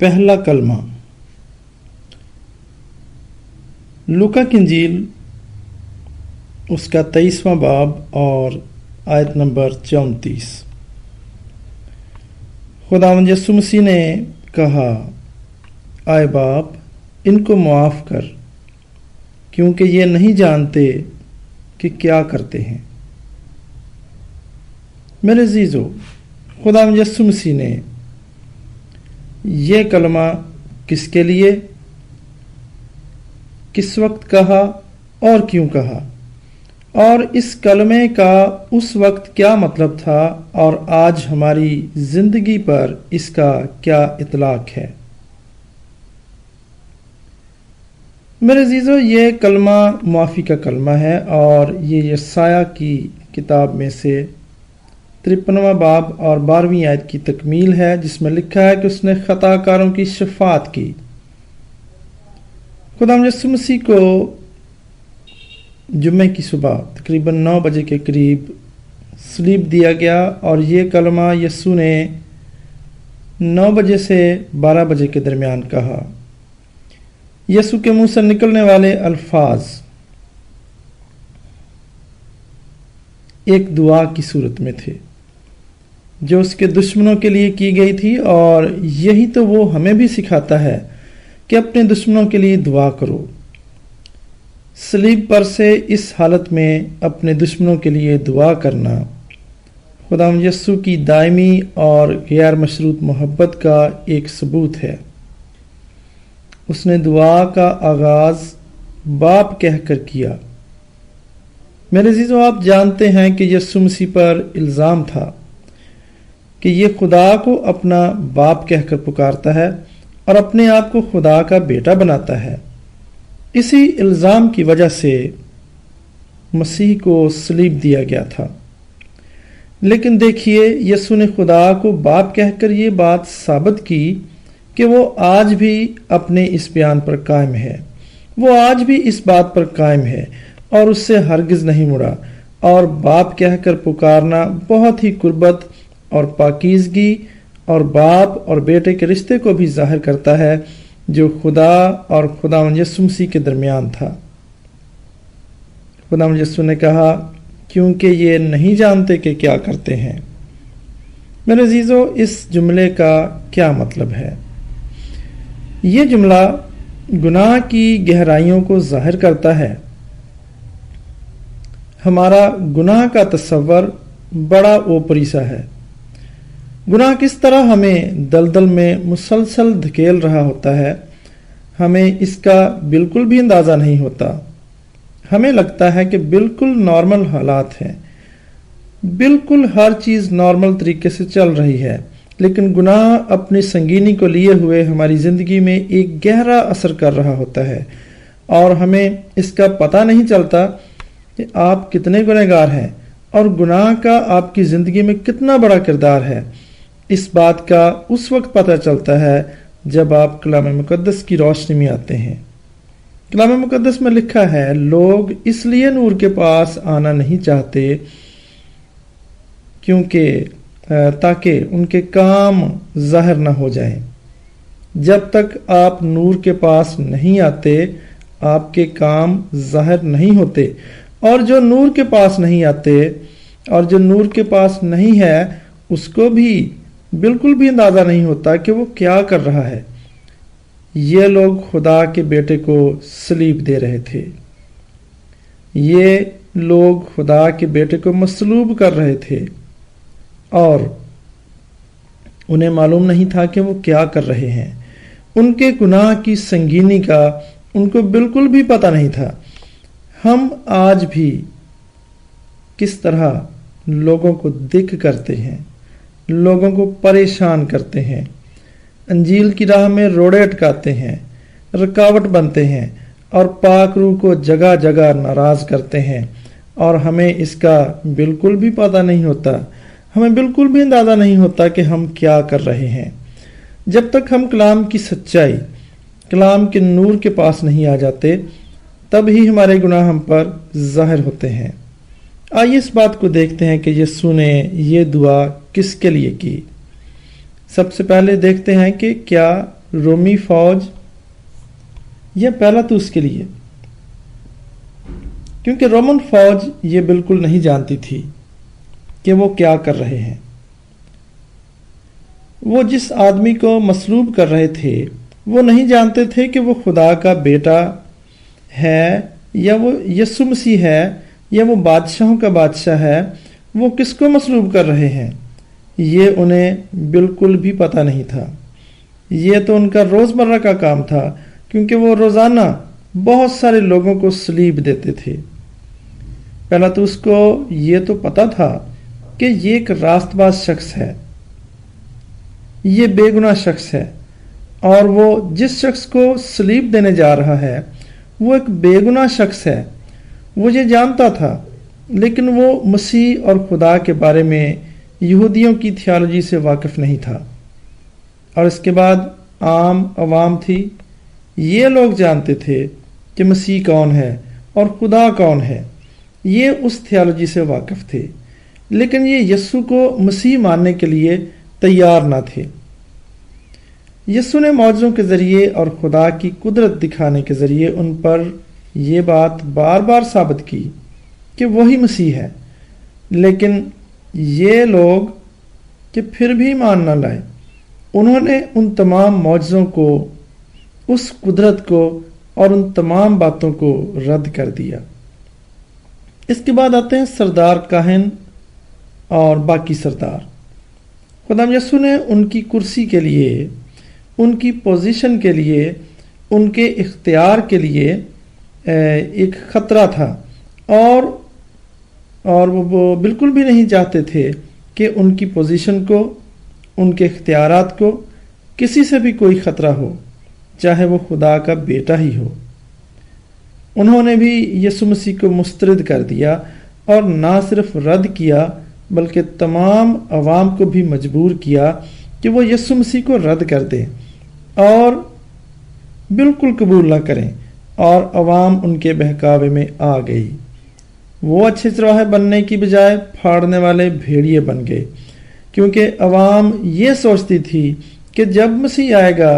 پہلا کلمہ لوکا کی انجیل اس کا 23واں باب اور آیت نمبر 34۔ خداوند یسوع مسیح نے کہا، اے باپ ان کو معاف کر کیونکہ یہ نہیں جانتے کہ کیا کرتے ہیں۔ میرے عزیزو، خداوند یسوع مسیح نے یہ کلمہ کس کے لیے، کس وقت کہا اور کیوں کہا، اور اس کلمے کا اس وقت کیا مطلب تھا اور آج ہماری زندگی پر اس کا کیا اطلاق ہے۔ میرے عزیزو، یہ کلمہ معافی کا کلمہ ہے اور یہ یسایہ کی کتاب میں سے 53واں باب اور 12ویں آیت کی تکمیل ہے، جس میں لکھا ہے کہ اس نے خطا کاروں کی شفاعت کی۔ خداوند یسوع مسیح کو جمعے کی صبح تقریباً 9 بجے کے قریب صلیب دیا گیا، اور یہ کلمہ یسوع نے 9 بجے سے 12 بجے کے درمیان کہا۔ یسوع کے منہ سے نکلنے والے الفاظ ایک دعا کی صورت میں تھے جو اس کے دشمنوں کے لیے کی گئی تھی، اور یہی تو وہ ہمیں بھی سکھاتا ہے کہ اپنے دشمنوں کے لیے دعا کرو۔ صلیب پر سے اس حالت میں اپنے دشمنوں کے لیے دعا کرنا خداوند یسوع کی دائمی اور غیر مشروط محبت کا ایک ثبوت ہے۔ اس نے دعا کا آغاز باپ کہہ کر کیا۔ میرے عزیزو، آپ جانتے ہیں کہ یسوع مسیح پر الزام تھا کہ یہ خدا کو اپنا باپ کہہ کر پکارتا ہے اور اپنے آپ کو خدا کا بیٹا بناتا ہے۔ اسی الزام کی وجہ سے مسیح کو صلیب دیا گیا تھا۔ لیکن دیکھیے، یسوع نے خدا کو باپ کہہ کر یہ بات ثابت کی کہ وہ آج بھی اپنے اس بیان پر قائم ہے، وہ آج بھی اس بات پر قائم ہے اور اس سے ہرگز نہیں مڑا، اور باپ کہہ کر پکارنا بہت ہی قربت اور پاکیزگی اور باپ اور بیٹے کے رشتے کو بھی ظاہر کرتا ہے جو خدا اور خداوند یسوع مسیح کے درمیان تھا۔ خداوند یسوع نے کہا، کیونکہ یہ نہیں جانتے کہ کیا کرتے ہیں۔ میرے عزیزو، اس جملے کا کیا مطلب ہے؟ یہ جملہ گناہ کی گہرائیوں کو ظاہر کرتا ہے۔ ہمارا گناہ کا تصور بڑا اوپری سا ہے۔ گناہ کس طرح ہمیں دلدل میں مسلسل دھکیل رہا ہوتا ہے، ہمیں اس کا بالکل بھی اندازہ نہیں ہوتا۔ ہمیں لگتا ہے کہ بالکل نارمل حالات ہیں، بالکل ہر چیز نارمل طریقے سے چل رہی ہے، لیکن گناہ اپنی سنگینی کو لیے ہوئے ہماری زندگی میں ایک گہرا اثر کر رہا ہوتا ہے، اور ہمیں اس کا پتہ نہیں چلتا کہ آپ کتنے گنہگار ہیں اور گناہ کا آپ کی زندگی میں کتنا بڑا کردار ہے۔ اس بات کا اس وقت پتہ چلتا ہے جب آپ کلام مقدس کی روشنی میں آتے ہیں۔ کلام مقدس میں لکھا ہے، لوگ اس لیے نور کے پاس آنا نہیں چاہتے تاکہ ان کے کام ظاہر نہ ہو جائیں۔ جب تک آپ نور کے پاس نہیں آتے، آپ کے کام ظاہر نہیں ہوتے، اور جو نور کے پاس نہیں آتے اور جو نور کے پاس نہیں ہے، اس کو بھی بالکل بھی اندازہ نہیں ہوتا کہ وہ کیا کر رہا ہے۔ یہ لوگ خدا کے بیٹے کو صلیب دے رہے تھے، یہ لوگ خدا کے بیٹے کو مصلوب کر رہے تھے، اور انہیں معلوم نہیں تھا کہ وہ کیا کر رہے ہیں۔ ان کے گناہ کی سنگینی کا ان کو بالکل بھی پتہ نہیں تھا۔ ہم آج بھی کس طرح لوگوں کو دکھ کرتے ہیں، لوگوں کو پریشان کرتے ہیں، انجیل کی راہ میں روڑے اٹکاتے ہیں، رکاوٹ بنتے ہیں، اور پاک روح کو جگہ جگہ ناراض کرتے ہیں، اور ہمیں اس کا بالکل بھی پتہ نہیں ہوتا، ہمیں بالکل بھی اندازہ نہیں ہوتا کہ ہم کیا کر رہے ہیں۔ جب تک ہم کلام کی سچائی، کلام کے نور کے پاس نہیں آ جاتے، تب ہی ہمارے گناہ ہم پر ظاہر ہوتے ہیں۔ آئیے اس بات کو دیکھتے ہیں کہ یسوع نے یہ دعا کس کے لیے کی۔ سب سے پہلے دیکھتے ہیں کہ کیا رومی فوج یا پیلاطس کے لیے، کیونکہ رومن فوج یہ بالکل نہیں جانتی تھی کہ وہ کیا کر رہے ہیں۔ وہ جس آدمی کو مصلوب کر رہے تھے وہ نہیں جانتے تھے کہ وہ خدا کا بیٹا ہے یا وہ یسوع مسیح ہے یا وہ بادشاہوں کا بادشاہ ہے۔ وہ کس کو مصلوب کر رہے ہیں یہ انہیں بالکل بھی پتہ نہیں تھا۔ یہ تو ان کا روزمرہ کا کام تھا، کیونکہ وہ روزانہ بہت سارے لوگوں کو صلیب دیتے تھے۔ پیلاطس کو یہ تو پتہ تھا کہ یہ ایک راست باز شخص ہے، یہ بے گناہ شخص ہے، اور وہ جس شخص کو صلیب دینے جا رہا ہے وہ ایک بے گناہ شخص ہے۔ وہ یہ جانتا تھا، لیکن وہ مسیح اور خدا کے بارے میں یہودیوں کی تھیالوجی سے واقف نہیں تھا۔ اور اس کے بعد عام عوام تھی، یہ لوگ جانتے تھے کہ مسیح کون ہے اور خدا کون ہے، یہ اس تھیالوجی سے واقف تھے، لیکن یہ یسوع کو مسیح ماننے کے لیے تیار نہ تھے۔ یسوع نے معجزوں کے ذریعے اور خدا کی قدرت دکھانے کے ذریعے ان پر یہ بات بار بار ثابت کی کہ وہی مسیح ہے، لیکن یہ لوگ کہ پھر بھی ایمان نہ لائے۔ انہوں نے ان تمام معجزوں کو، اس قدرت کو اور ان تمام باتوں کو رد کر دیا۔ اس کے بعد آتے ہیں سردار کاہن اور باقی سردار۔ خدا یسوع نے ان کی کرسی کے لیے، ان کی پوزیشن کے لیے، ان کے اختیار کے لیے ایک خطرہ تھا، اور وہ بالکل بھی نہیں چاہتے تھے کہ ان کی پوزیشن کو، ان کے اختیارات کو کسی سے بھی کوئی خطرہ ہو، چاہے وہ خدا کا بیٹا ہی ہو۔ انہوں نے بھی یسوع مسیح کو مسترد کر دیا، اور نہ صرف رد کیا بلکہ تمام عوام کو بھی مجبور کیا کہ وہ یسوع مسیح کو رد کر دیں اور بالکل قبول نہ کریں، اور عوام ان کے بہکاوے میں آ گئی۔ وہ اچھے چرواہے بننے کی بجائے پھاڑنے والے بھیڑیے بن گئے، کیونکہ عوام یہ سوچتی تھی کہ جب مسیح آئے گا،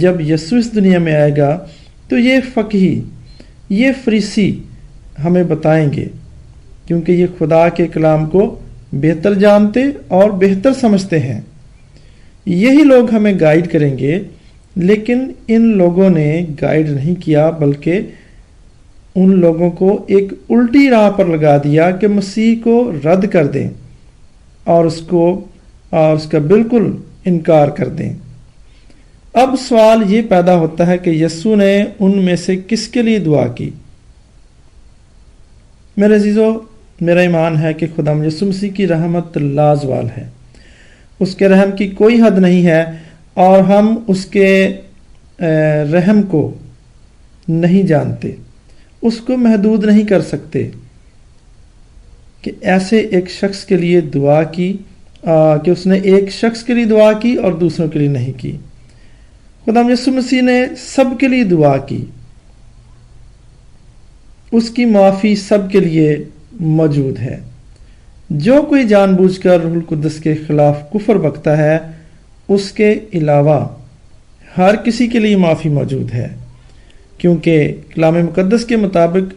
جب یسوع اس دنیا میں آئے گا تو یہ فقیہ، یہ فریسی ہمیں بتائیں گے، کیونکہ یہ خدا کے کلام کو بہتر جانتے اور بہتر سمجھتے ہیں۔ یہی لوگ ہمیں گائیڈ کریں گے، لیکن ان لوگوں نے گائیڈ نہیں کیا، بلکہ ان لوگوں کو ایک الٹی راہ پر لگا دیا کہ مسیح کو رد کر دیں اور اس کا بالکل انکار کر دیں۔ اب سوال یہ پیدا ہوتا ہے کہ یسوع نے ان میں سے کس کے لیے دعا کی؟ میرے عزیزو، میرا ایمان ہے کہ خدا یسوع مسیح کی رحمت لازوال ہے، اس کے رحم کی کوئی حد نہیں ہے، اور ہم اس کے رحم کو نہیں جانتے، اس کو محدود نہیں کر سکتے کہ ایسے ایک شخص کے لیے دعا کی کہ اس نے ایک شخص کے لیے دعا کی اور دوسروں کے لیے نہیں کی۔ خدا یسوع مسیح نے سب کے لیے دعا کی، اس کی معافی سب کے لیے موجود ہے۔ جو کوئی جان بوجھ کر روح القدس کے خلاف کفر بکتا ہے، اس کے علاوہ ہر کسی کے لیے معافی موجود ہے، کیونکہ کلام مقدس کے مطابق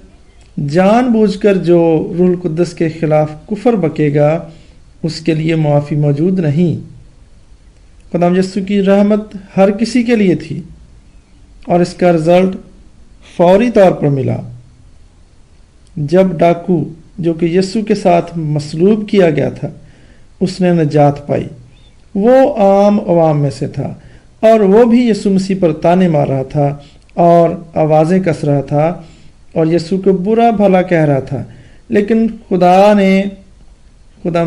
جان بوجھ کر جو روح القدس کے خلاف کفر بکے گا اس کے لیے معافی موجود نہیں۔ خدا یسوع کی رحمت ہر کسی کے لیے تھی، اور اس کا رزلٹ فوری طور پر ملا۔ جب ڈاکو جو کہ یسوع کے ساتھ مصلوب کیا گیا تھا، اس نے نجات پائی، وہ عام عوام میں سے تھا، اور وہ بھی یسوع مسیح پر تانے مار رہا تھا اور آوازیں کس رہا تھا اور یسوع کو برا بھلا کہہ رہا تھا، لیکن خدا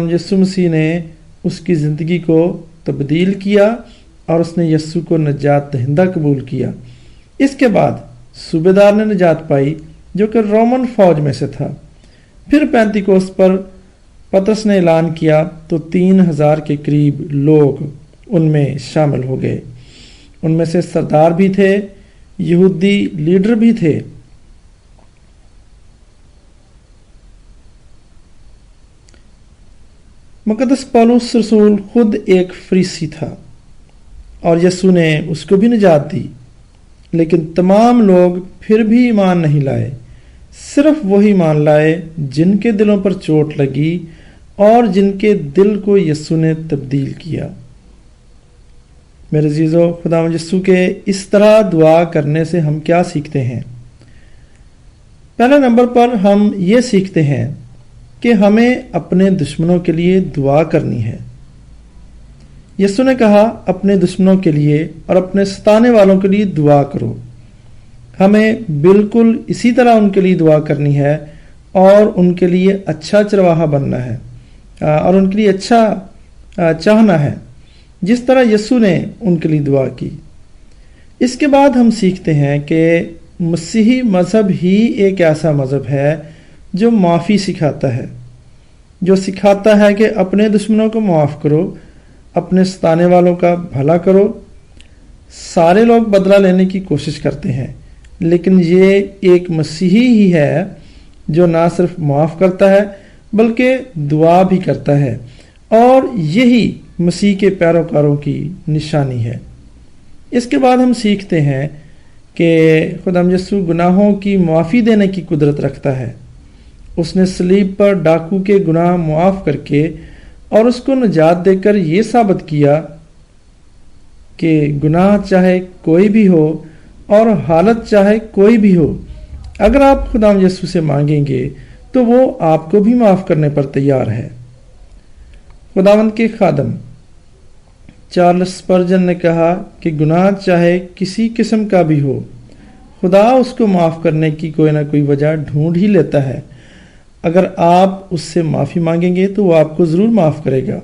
یسوع مسیح نے اس کی زندگی کو تبدیل کیا اور اس نے یسوع کو نجات دہندہ قبول کیا۔ اس کے بعد صوبے دار نے نجات پائی جو کہ رومن فوج میں سے تھا۔ پھر پینتیکوست پر پطرس نے اعلان کیا تو 3000 کے قریب لوگ ان میں شامل ہو گئے۔ ان میں سے سردار بھی تھے، یہودی لیڈر بھی تھے۔ مقدس پولس رسول خود ایک فریسی تھا، اور یسوع نے اس کو بھی نجات دی، لیکن تمام لوگ پھر بھی ایمان نہیں لائے۔ صرف وہی ایمان لائے جن کے دلوں پر چوٹ لگی اور جن کے دل کو یسوع نے تبدیل کیا۔ میرے عزیزو، خداوند یسوع کے اس طرح دعا کرنے سے ہم کیا سیکھتے ہیں؟ پہلے نمبر پر ہم یہ سیکھتے ہیں کہ ہمیں اپنے دشمنوں کے لیے دعا کرنی ہے۔ یسوع نے کہا اپنے دشمنوں کے لیے اور اپنے ستانے والوں کے لیے دعا کرو۔ ہمیں بالکل اسی طرح ان کے لیے دعا کرنی ہے اور ان کے لیے اچھا چرواہا بننا ہے اور ان کے لیے اچھا چاہنا ہے، جس طرح یسوع نے ان کے لیے دعا کی۔ اس کے بعد ہم سیکھتے ہیں کہ مسیحی مذہب ہی ایک ایسا مذہب ہے جو معافی سکھاتا ہے، جو سکھاتا ہے کہ اپنے دشمنوں کو معاف کرو، اپنے ستانے والوں کا بھلا کرو۔ سارے لوگ بدلہ لینے کی کوشش کرتے ہیں، لیکن یہ ایک مسیحی ہی ہے جو نہ صرف معاف کرتا ہے بلکہ دعا بھی کرتا ہے، اور یہی مسیح کے پیروکاروں کی نشانی ہے۔ اس کے بعد ہم سیکھتے ہیں کہ خداوند یسوع گناہوں کی معافی دینے کی قدرت رکھتا ہے۔ اس نے صلیب پر ڈاکو کے گناہ معاف کر کے اور اس کو نجات دے کر یہ ثابت کیا کہ گناہ چاہے کوئی بھی ہو اور حالت چاہے کوئی بھی ہو، اگر آپ خداوند یسوع سے مانگیں گے تو وہ آپ کو بھی معاف کرنے پر تیار ہے۔ خداوند کے خادم چارلس اسپرجن نے کہا کہ گناہ چاہے کسی قسم کا بھی ہو، خدا اس کو معاف کرنے کی کوئی نہ کوئی وجہ ڈھونڈ ہی لیتا ہے۔ اگر آپ اس سے معافی مانگیں گے تو وہ آپ کو ضرور معاف کرے گا۔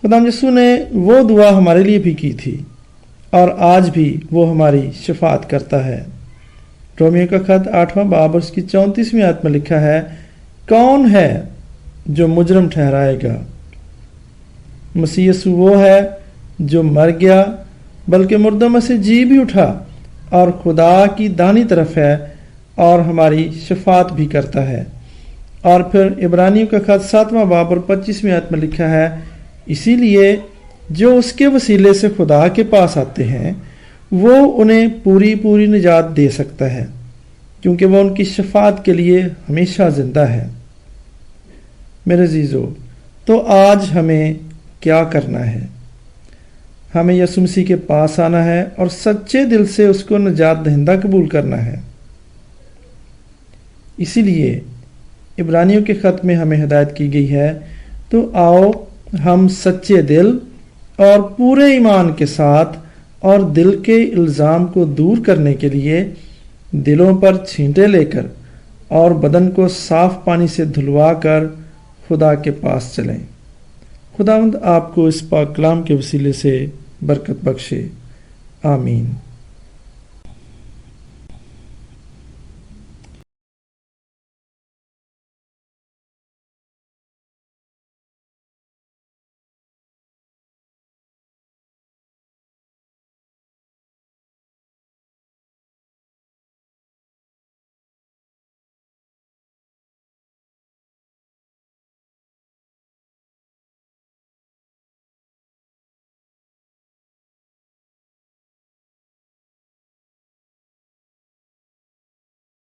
خداوند یسوع نے وہ دعا ہمارے لیے بھی کی تھی اور آج بھی وہ ہماری شفاعت کرتا ہے۔ رومیو کا خط 8واں باب اور اس کی 34ویں آیت میں لکھا ہے، کون ہے جو مجرم ٹھہرائے گا؟ مسیح یسوع وہ ہے جو مر گیا بلکہ مردوں میں سے جی بھی اٹھا اور خدا کی دائیں طرف ہے اور ہماری شفاعت بھی کرتا ہے۔ اور پھر عبرانیوں کا خط 7واں باب اور 25ویں آیت میں لکھا ہے، اسی لیے جو اس کے وسیلے سے خدا کے پاس آتے ہیں وہ انہیں پوری پوری نجات دے سکتا ہے، کیونکہ وہ ان کی شفاعت کے لیے ہمیشہ زندہ ہے۔ میرے عزیزو، تو آج ہمیں کیا کرنا ہے؟ ہمیں یسوع مسیح کے پاس آنا ہے اور سچے دل سے اس کو نجات دہندہ قبول کرنا ہے۔ اسی لیے عبرانیوں کے خط میں ہمیں ہدایت کی گئی ہے، تو آؤ ہم سچے دل اور پورے ایمان کے ساتھ اور دل کے الزام کو دور کرنے کے لیے دلوں پر چھینٹے لے کر اور بدن کو صاف پانی سے دھلوا کر خدا کے پاس چلیں۔ خداوند آپ کو اس پاک کلام کے وسیلے سے برکت بخشے، آمین۔